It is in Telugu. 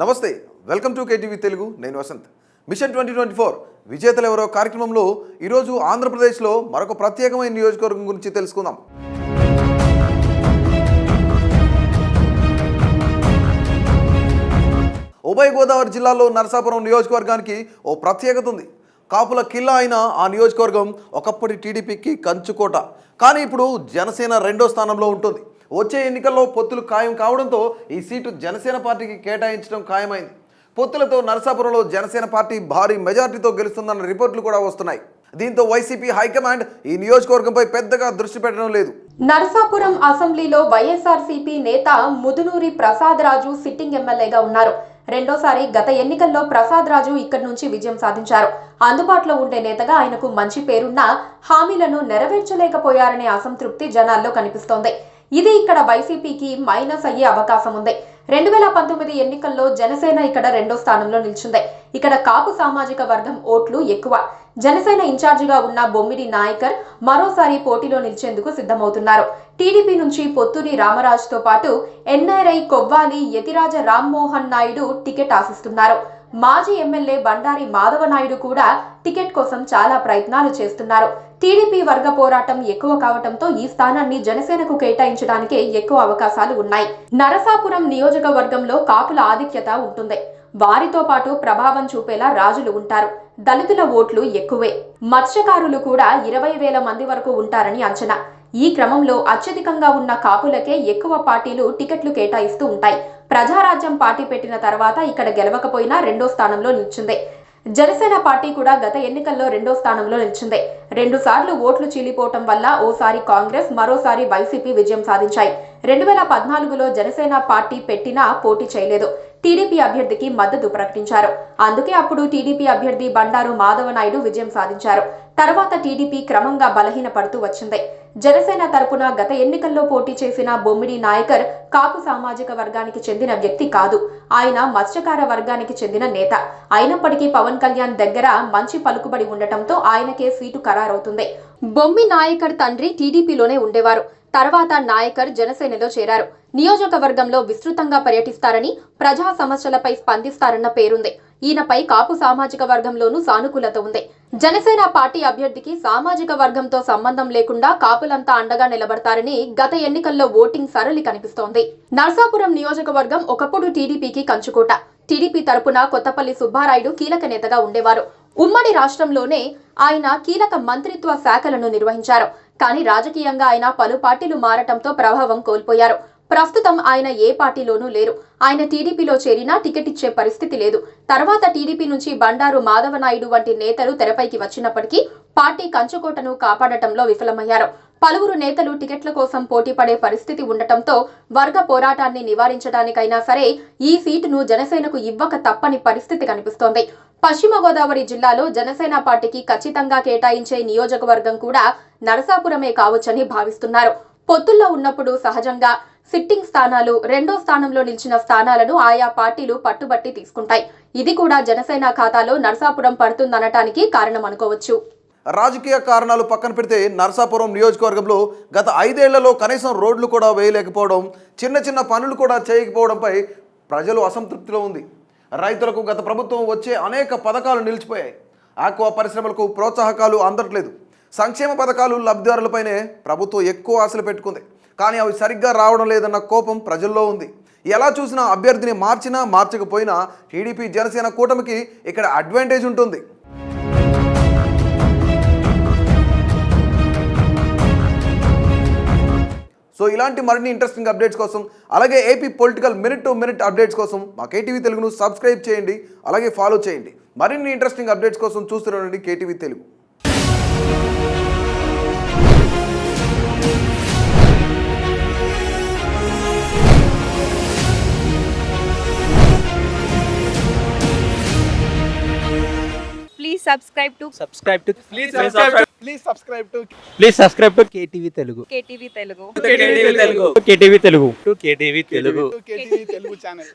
నమస్తే, వెల్కమ్ టు కేటీవీ తెలుగు. నేను వసంత్. మిషన్ 2024 విజేతలు ఎవరో కార్యక్రమంలో ఈరోజు ఆంధ్రప్రదేశ్లో మరొక ప్రత్యేకమైన నియోజకవర్గం గురించి తెలుసుకుందాం. ఉభయ గోదావరి జిల్లాలో నరసాపురం నియోజకవర్గానికి ఓ ప్రత్యేకత ఉంది. కాపుల కిల్లా అయిన ఆ నియోజకవర్గం ఒకప్పటి టీడీపీకి కంచుకోట. కానీ ఇప్పుడు జనసేన రెండో స్థానంలో ఉంటుంది. వచ్చే ఎన్నికల్లో పొత్తులు ఖాయం కావడంతో ఈ సీటు జనసేన పార్టీకి కేటాయించడం ఖాయమైంది. పొత్తులతో నరసాపురంలో జనసేన పార్టీ భారీ మెజార్టీతో గెలుస్తుందన్న రిపోర్టులు కూడా వస్తున్నాయి. దీంతో వైసీపీ హైకమాండ్ ఈ నియోజకవర్గంపై పెద్దగా దృష్టి పెట్టడం లేదు. నరసాపురం అసెంబ్లీలో వైఎస్ఆర్సీపీ నేత ముదునూరి ప్రసాద్ రాజు సిట్టింగ్ ఎమ్మెల్యేగా ఉన్నారు. రెండోసారి గత ఎన్నికల్లో ప్రసాద్ రాజు ఇక్కడి నుంచి విజయం సాధించారు. అందుబాటులో ఉండే నేతగా ఆయనకు మంచి పేరున్నా హామీలను నెరవేర్చలేకపోయారనే అసంతృప్తి జనాల్లో కనిపిస్తోంది. ఇది ఇక్కడ వైసీపీకి మైనస్ అయ్యే అవకాశం ఉంది. 2019 ఎన్నికల్లో జనసేన ఇక్కడ రెండో స్థానంలో నిలిచింది. ఇక్కడ కాపు సామాజిక వర్గం ఓట్లు ఎక్కువ. జనసేన ఇన్ఛార్జిగా ఉన్న బొమ్మిడి నాయకర్ మరోసారి పోటీలో నిలిచేందుకు సిద్ధమవుతున్నారు. టీడీపీ నుంచి పొత్తూరి రామరాజుతో పాటు ఎన్ఆర్ఐ కొవ్వాలి యతిరాజ రామ్మోహన్ నాయుడు టికెట్ ఆశిస్తున్నారు. మాజీ ఎమ్మెల్యే బండారి మాధవనాయుడు కూడా టికెట్ కోసం చాలా ప్రయత్నాలు చేస్తున్నారు. టీడీపీ వర్గ పోరాటం ఎక్కువ కావడంతో ఈ స్థానాన్ని జనసేనకు కేటాయించడానికే ఎక్కువ అవకాశాలు ఉన్నాయి. నరసాపురం నియోజకవర్గంలో కాపుల ఆధిక్యత ఉంటుంది. వారితో పాటు ప్రభావం చూపేలా రాజులు ఉంటారు. దళితుల ఓట్లు ఎక్కువే. మత్స్యకారులు కూడా 20,000 మంది వరకు ఉంటారని అంచనా. ఈ క్రమంలో అత్యధికంగా ఉన్న కాపులకే ఎక్కువ పార్టీలు టికెట్లు కేటాయిస్తూ ఉంటాయి. ప్రజారాజ్యం పార్టీ పెట్టిన తర్వాత ఇక్కడ గెలవకపోయినా రెండో స్థానంలో నిలిచింది. జనసేన పార్టీ కూడా గత ఎన్నికల్లో రెండో స్థానంలో నిలిచింది. 2 సార్లు ఓట్లు చీలిపోవటం వల్ల ఓసారి కాంగ్రెస్, మరోసారి వైసీపీ విజయం సాధించాయి. 2014లో జనసేన పార్టీ పెట్టినా పోటీ చేయలేదు. టీడీపీ అభ్యర్థికి మద్దతు ప్రకటించారు. అందుకే అప్పుడు టీడీపీ అభ్యర్థి బండారు మాధవనాయుడు విజయం సాధించారు. తర్వాత టీడీపీ క్రమంగా బలహీనపడుతూ వచ్చింది. జనసేన తరపున గత ఎన్నికల్లో పోటీ చేసిన బొమ్మిడి నాయకర్ కాపు సామాజిక వర్గానికి చెందిన వ్యక్తి కాదు. ఆయన మత్స్యకార వర్గానికి చెందిన నేత. అయినప్పటికీ పవన్ కళ్యాణ్ దగ్గర మంచి పలుకుబడి ఉండటంతో ఆయనకే సీటు ఖరారవుతుంది. బొమ్మి నాయకర్ తండ్రి టీడీపీలోనే ఉండేవారు. తర్వాత నాయకర్ జనసేనలో చేరారు. నియోజకవర్గంలో విస్తృతంగా పర్యటిస్తారని, ప్రజా సమస్యలపై స్పందిస్తారన్న పేరుంది. ఈయనపై కాపు సామాజిక వర్గంలోనూ సానుకూలత ఉంది. జనసేన పార్టీ అభ్యర్థికి సామాజిక వర్గంతో సంబంధం లేకుండా కాపులంతా అండగా నిలబడతారని గత ఎన్నికల్లో ఓటింగ్ సరళి కనిపిస్తోంది. నరసాపురం నియోజకవర్గం ఒకప్పుడు టీడీపీకి కంచుకోట. టీడీపీ తరపున కొత్తపల్లి సుబ్బారాయుడు కీలక నేతగా ఉండేవారు. ఉమ్మడి రాష్ట్రంలోనే ఆయన కీలక మంత్రిత్వ శాఖలను నిర్వహించారు. కానీ రాజకీయంగా ఆయన పలు పార్టీలు మారటంతో ప్రభావం కోల్పోయారు. ప్రస్తుతం ఆయన ఏ పార్టీలోనూ లేరు. ఆయన టీడీపీలో చేరినా టికెట్ ఇచ్చే పరిస్థితి లేదు. తర్వాత టీడీపీ నుంచి బండారు మాధవనాయుడు వంటి నేతలు తెరపైకి వచ్చినప్పటికీ పార్టీ కంచుకోటను కాపాడటంలో విఫలమయ్యారు. పలువురు నేతలు టికెట్ల కోసం పోటీ పడే పరిస్థితి ఉండటంతో వర్గ పోరాటాన్ని నివారించడానికైనా సరే ఈ సీటును జనసేనకు ఇవ్వక తప్పని పరిస్థితి కనిపిస్తోంది. పశ్చిమ గోదావరి జిల్లాలో జనసేన పార్టీకి ఖచ్చితంగా కేటాయించే నియోజకవర్గం కూడా నరసాపురమే కావచ్చని భావిస్తున్నారు. పొత్తుల్లో ఉన్నప్పుడు సహజంగా సిట్టింగ్ స్థానాలు, రెండో స్థానంలో నిలిచిన స్థానాలను ఆయా పార్టీలు పట్టుబట్టి తీసుకుంటాయి. ఇది కూడా జనసేన ఖాతాలో నరసాపురం పడుతుందనటానికి కారణం అనుకోవచ్చు. రాజకీయ కారణాలు పక్కన పెడితే నరసాపురం నియోజకవర్గంలో గత 5 ఏళ్లలో కనీసం రోడ్లు కూడా వేయలేకపోవడం, చిన్న చిన్న పనులు కూడా చేయకపోవడంపై ప్రజలు అసంతృప్తిలో ఉంది. రైతులకు గత ప్రభుత్వం వచ్చే అనేక పథకాలు నిలిచిపోయాయి. ఆక్వా పరిశ్రమలకు ప్రోత్సాహకాలు అందట్లేదు. సంక్షేమ పథకాలు లబ్ధిదారులపైనే ప్రభుత్వం ఎక్కువ ఆశలు పెట్టుకుంది. కానీ అవి సరిగ్గా రావడం లేదన్న కోపం ప్రజల్లో ఉంది. ఎలా చూసినా అభ్యర్థిని మార్చినా మార్చకపోయినా టీడీపీ జనసేన కూటమికి ఇక్కడ అడ్వాంటేజ్ ఉంటుంది. సో ఇలాంటి మరిన్ని ఇంట్రెస్టింగ్ అప్డేట్స్ కోసం, అలాగే AP political minute to minute updates కోసం మా కేటీవీ తెలుగును సబ్స్క్రైబ్ చేయండి, అలాగే ఫాలో చేయండి. మరిన్ని ఇంట్రెస్టింగ్ అప్డేట్స్ కోసం చూస్తూనే KTV Telugu. Please subscribe to KTV Telugu. KTV Telugu channel.